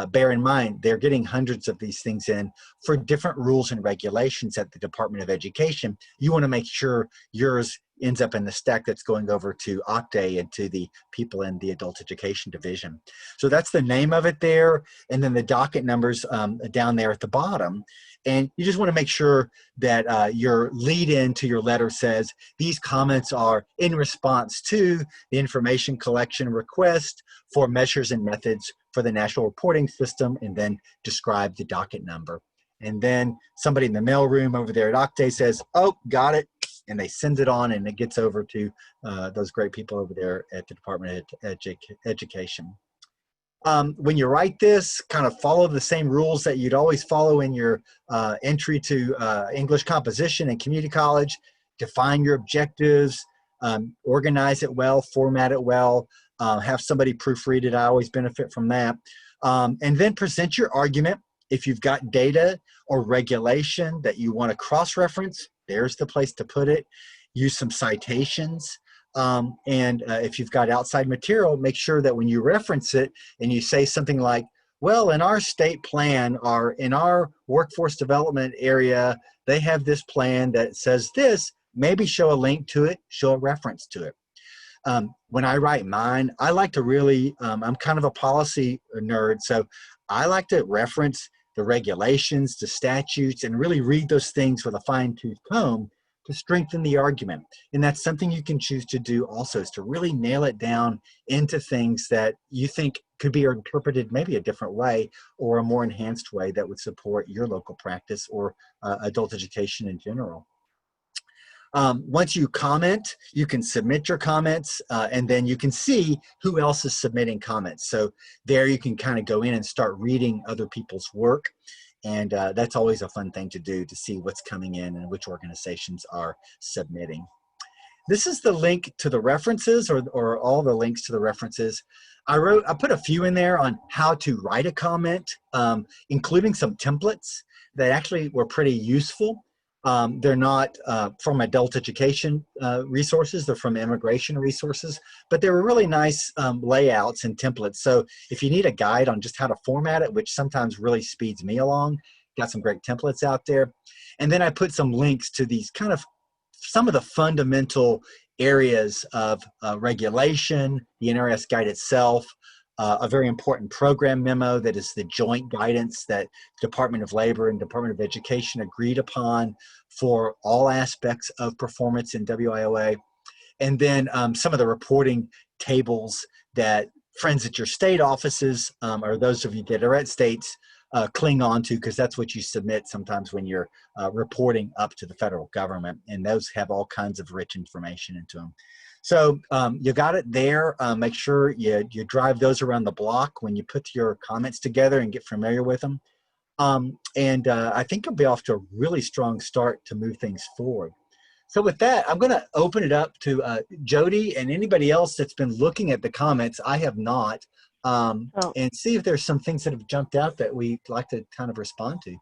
bear in mind, they're getting hundreds of these things in for different rules and regulations at the Department of Education. You want to make sure yours ends up in the stack that's going over to OCTAE and to the people in the Adult Education Division. So that's the name of it there, and then the docket numbers down there at the bottom. And you just want to make sure that your lead in to your letter says, these comments are in response to the information collection request for measures and methods for the National Reporting System, and then describe the docket number. And then somebody in the mailroom over there at OCTAE says, oh, got it. And they send it on, and it gets over to those great people over there at the Department of Education. When you write this, kind of follow the same rules that you'd always follow in your entry to English composition and community college. Define your objectives, organize it well, format it well, have somebody proofread it. I always benefit from that. And then present your argument. If you've got data or regulation that you want to cross-reference, there's the place to put it. Use some citations. And if you've got outside material, make sure that when you reference it and you say something like, well, in our state plan or in our workforce development area, they have this plan that says this, maybe show a link to it, show a reference to it. When I write mine, I like to really, I'm kind of a policy nerd, so I like to reference the regulations, the statutes, and really read those things with a fine-tooth comb to strengthen the argument. And that's something you can choose to do also, is to really nail it down into things that you think could be interpreted maybe a different way or a more enhanced way that would support your local practice or adult education in general. Once you comment, you can submit your comments, and then you can see who else is submitting comments. So there you can kind of go in and start reading other people's work. And that's always a fun thing to do, to see what's coming in and which organizations are submitting. This is the link to the references, or all the links to the references. I put a few in there on how to write a comment, including some templates that actually were pretty useful. They're not from adult education resources, they're from immigration resources, but they were really nice layouts and templates. So if you need a guide on just how to format it, which sometimes really speeds me along, got some great templates out there. And then I put some links to these kind of, some of the fundamental areas of regulation, the NRS guide itself, a very important program memo that is the joint guidance that Department of Labor and Department of Education agreed upon for all aspects of performance in WIOA. And then some of the reporting tables that friends at your state offices, or those of you that are at states, cling on to, because that's what you submit sometimes when you're reporting up to the federal government. And those have all kinds of rich information into them. So you got it there. Make sure you drive those around the block when you put your comments together and get familiar with them. I think you'll be off to a really strong start to move things forward. So with that, I'm going to open it up to Jody and anybody else that's been looking at the comments. I have not. And see if there's some things that have jumped out that we'd like to kind of respond to.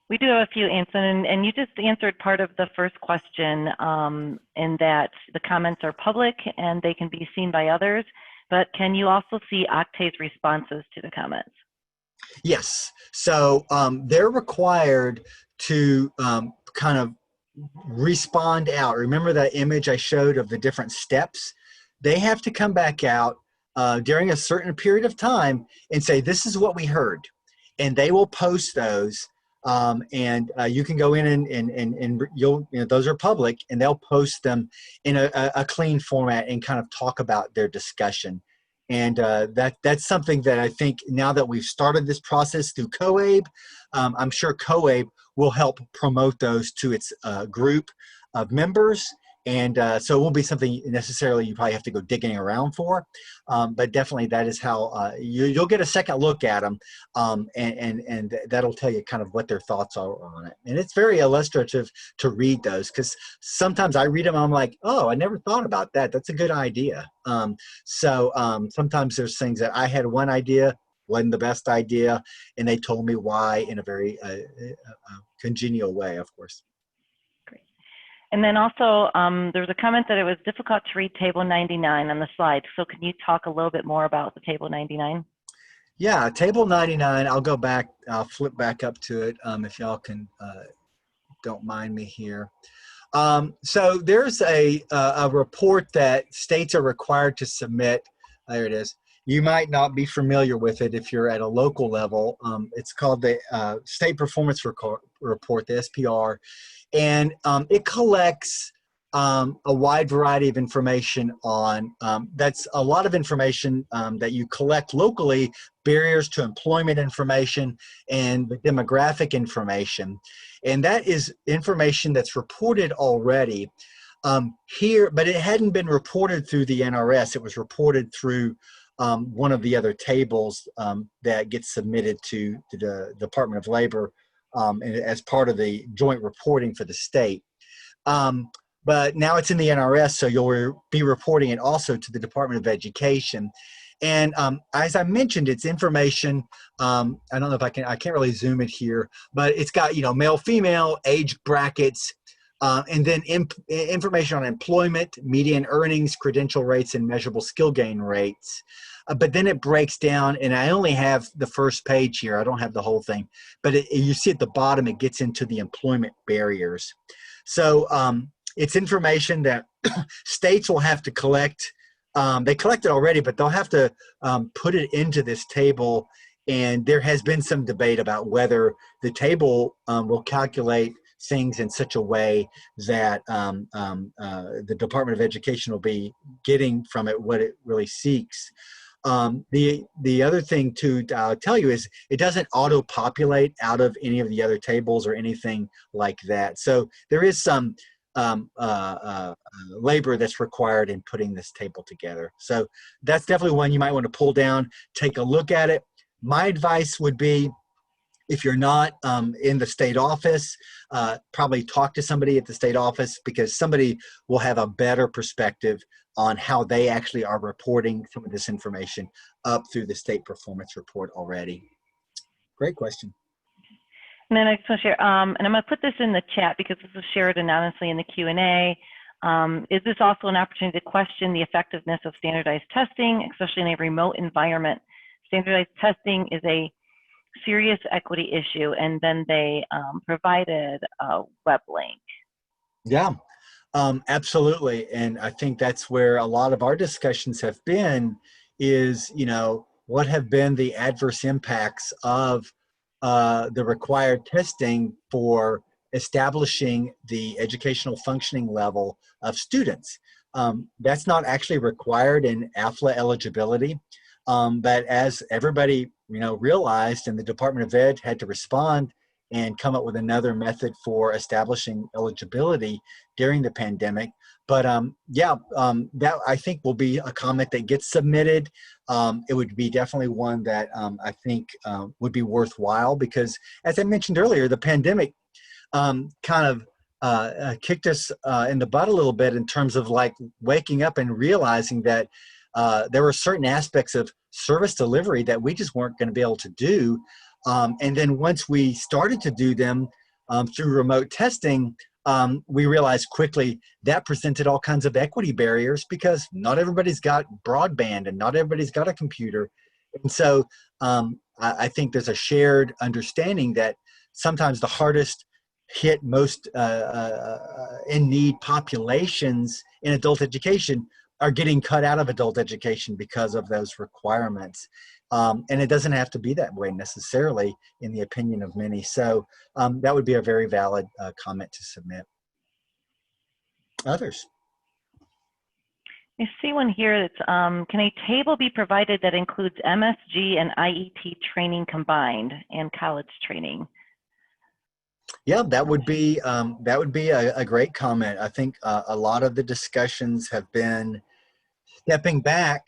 We do have a few, Anson, and you just answered part of the first question, in that the comments are public and they can be seen by others, but can you also see OCTAE's responses to the comments? Yes, so they're required to kind of respond out. Remember that image I showed of the different steps? They have to come back out during a certain period of time and say, this is what we heard. And they will post those. You can go in and you'll, those are public, and they'll post them in a clean format and kind of talk about their discussion. And that's something that I think now that we've started this process through COABE, I'm sure COABE will help promote those to its group of members And so it won't be something necessarily you probably have to go digging around for, but definitely that is how you'll get a second look at them, and that'll tell you kind of what their thoughts are on it. And it's very illustrative to read those, because sometimes I read them and I'm like, oh, I never thought about that. That's a good idea. Sometimes there's things that I had one idea, wasn't the best idea, and they told me why in a very congenial way, of course. And then also, there was a comment that it was difficult to read table 99 on the slide. So can you talk a little bit more about the table 99? Yeah, table 99, I'll go back, I'll flip back up to it if y'all can, don't mind me here. So there's a report that states are required to submit. There it is. You might not be familiar with it if you're at a local level. It's called the State Performance Report, the SPR. And it collects a wide variety of information on, that's a lot of information that you collect locally, barriers to employment information and the demographic information. And that is information that's reported already here, but it hadn't been reported through the NRS. It was reported through one of the other tables that gets submitted to the Department of Labor as part of the joint reporting for the state. But now it's in the NRS, so you'll be reporting it also to the Department of Education. And as I mentioned, it's information, I don't know if I can't really zoom it here, but it's got, you know, male, female, age brackets, and then information on employment, median earnings, credential rates, and measurable skill gain rates. But then it breaks down, and I only have the first page here. I don't have the whole thing. But you see at the bottom, it gets into the employment barriers. So it's information that states will have to collect. They collect it already, but they'll have to put it into this table. And there has been some debate about whether the table will calculate things in such a way that the Department of Education will be getting from it what it really seeks. The other thing to tell you is it doesn't auto-populate out of any of the other tables or anything like that. So there is some labor that's required in putting this table together. So that's definitely one you might want to pull down, take a look at it. My advice would be, if you're not in the state office, probably talk to somebody at the state office, because somebody will have a better perspective on how they actually are reporting some of this information up through the state performance report already. Great question. And then I just want to share, and I'm going to put this in the chat because this was shared anonymously in the Q&A. Is this also an opportunity to question the effectiveness of standardized testing, especially in a remote environment? Standardized testing is a serious equity issue, and then they provided a web link. Yeah, absolutely. And I think that's where a lot of our discussions have been, is, you know, what have been the adverse impacts of the required testing for establishing the educational functioning level of students. That's not actually required in AFLA eligibility. But as everybody, you know, realized, and the Department of Ed had to respond and come up with another method for establishing eligibility during the pandemic. But that I think will be a comment that gets submitted. It would be definitely one that I think would be worthwhile, because as I mentioned earlier, the pandemic kind of kicked us in the butt a little bit in terms of like waking up and realizing that there were certain aspects of service delivery that we just weren't going to be able to do. And then once we started to do them through remote testing, we realized quickly that presented all kinds of equity barriers, because not everybody's got broadband and not everybody's got a computer. And so I think there's a shared understanding that sometimes the hardest hit, most in need populations in adult education are getting cut out of adult education because of those requirements. And it doesn't have to be that way necessarily, in the opinion of many. So that would be a very valid comment to submit. Others? I see one here that's, can a table be provided that includes MSG and IEP training combined and college training? Yeah, that would be a great comment. I think a lot of the discussions have been stepping back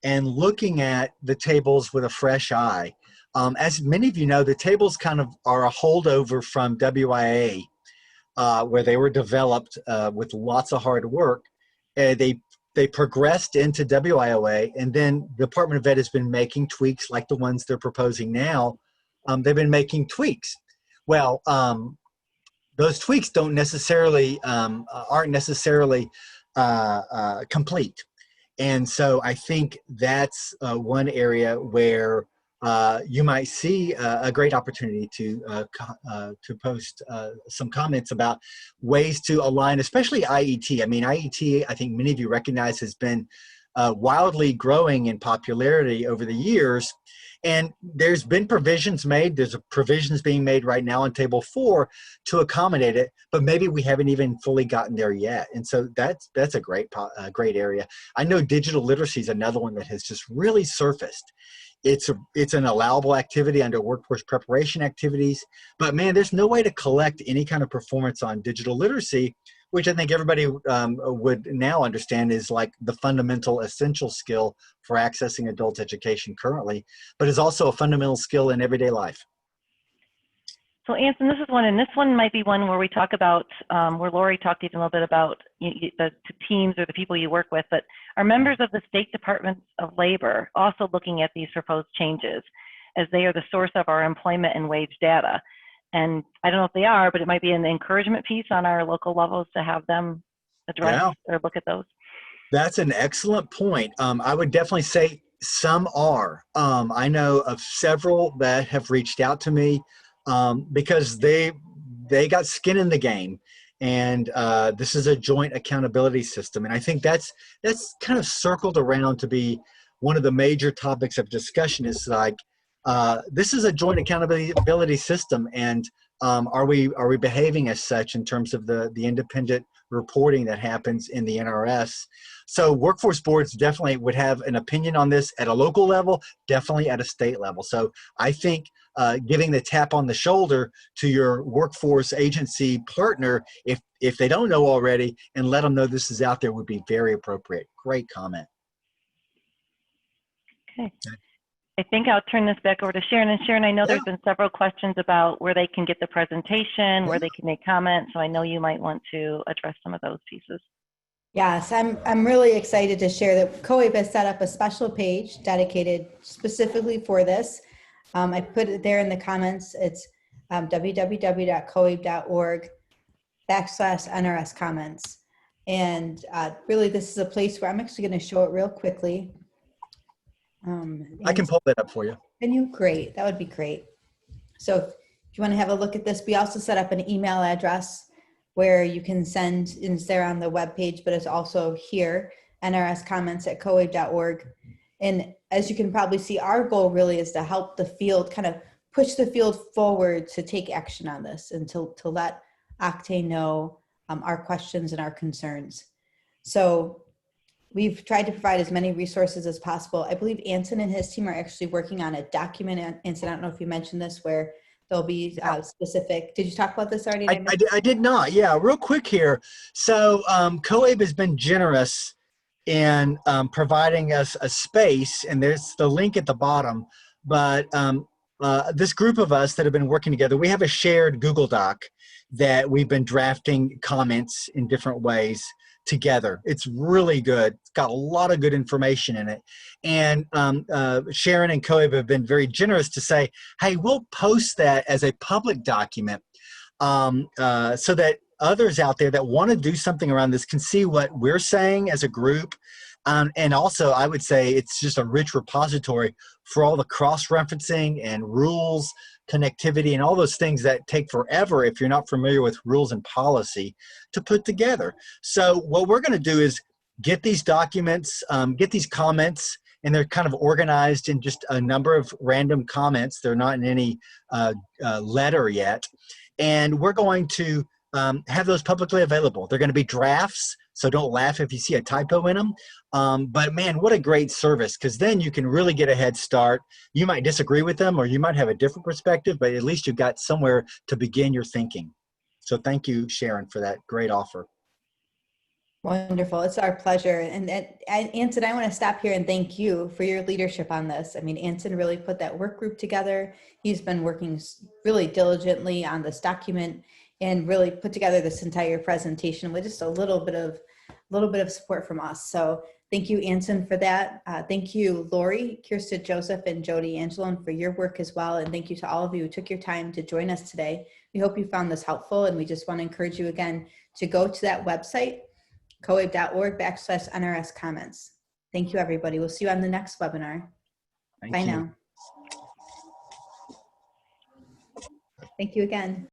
and looking at the tables with a fresh eye. As many of you know, the tables kind of are a holdover from WIA, where they were developed with lots of hard work. They progressed into WIOA, and then the Department of Ed has been making tweaks like the ones they're proposing now. They've been making tweaks. Well, those tweaks don't necessarily aren't necessarily complete. And so I think that's one area where you might see a great opportunity to post some comments about ways to align, especially IET. I mean, IET, I think many of you recognize, has been wildly growing in popularity over the years. And there's been provisions made. There's provisions being made right now on Table 4 to accommodate it, but maybe we haven't even fully gotten there yet. And so that's a great area. I know digital literacy is another one that has just really surfaced. It's an allowable activity under workforce preparation activities, but man, there's no way to collect any kind of performance on digital literacy, which I think everybody would now understand is like the fundamental essential skill for accessing adult education currently, but is also a fundamental skill in everyday life. So Anson, this is one, and this one might be one where we talk about, where Lori talked even a little bit about the teams or the people you work with, but are members of the state departments of labor also looking at these proposed changes, as they are the source of our employment and wage data? And I don't know if they are, but it might be an encouragement piece on our local levels to have them address or look at those. That's an excellent point. I would definitely say some are. I know of several that have reached out to me because they got skin in the game, and this is a joint accountability system. And I think that's kind of circled around to be one of the major topics of discussion. Is like, this is a joint accountability system, and are we behaving as such in terms of the independent reporting that happens in the NRS? So workforce boards definitely would have an opinion on this at a local level, definitely at a state level. So I think giving the tap on the shoulder to your workforce agency partner, if they don't know already, and let them know this is out there, would be very appropriate. Great comment. Okay. I think I'll turn this back over to Sharon. And Sharon, I know there's been several questions about where they can get the presentation, where they can make comments. So I know you might want to address some of those pieces. Yes, I'm really excited to share that COABE has set up a special page dedicated specifically for this. I put it there in the comments. It's www.coabe.org/NRS comments. And really, this is a place where I'm actually going to show it real quickly. I can pull that up for you. Can you? Great. That would be great. So if you want to have a look at this, we also set up an email address where you can send, it's there on the webpage, but it's also here, nrscomments@coabe.org. And as you can probably see, our goal really is to help the field, kind of push the field forward to take action on this and to let OCTAE know our questions and our concerns. So we've tried to provide as many resources as possible. I believe Anson and his team are actually working on a document. Anson, I don't know if you mentioned this, where there'll be specific. Did you talk about this already? I did not. Yeah, real quick here. So COABE has been generous in providing us a space, and there's the link at the bottom. But this group of us that have been working together, we have a shared Google Doc that we've been drafting comments in different ways together. It's really good. It's got a lot of good information in it. And Sharon and COABE have been very generous to say, hey, we'll post that as a public document so that others out there that want to do something around this can see what we're saying as a group. And also, I would say it's just a rich repository for all the cross-referencing and rules, connectivity, and all those things that take forever if you're not familiar with rules and policy to put together. So what we're going to do is get these documents, get these comments, and they're kind of organized in just a number of random comments. They're not in any letter yet. And we're going to have those publicly available. They're going to be drafts, so don't laugh if you see a typo in them. But man, what a great service, because then you can really get a head start. You might disagree with them or you might have a different perspective, but at least you've got somewhere to begin your thinking. So thank you, Sharon, for that great offer. Wonderful. It's our pleasure. And Anson, I want to stop here and thank you for your leadership on this. I mean, Anson really put that work group together. He's been working really diligently on this document and really put together this entire presentation with just a little bit of support from us. So thank you, Anson, for that. Thank you, Lori, Kirsten Joseph, and Jody Angelone for your work as well. And thank you to all of you who took your time to join us today. We hope you found this helpful, and we just want to encourage you again to go to that website, coabe.org/NRS comments. Thank you, everybody. We'll see you on the next webinar. Bye now. Thank you again.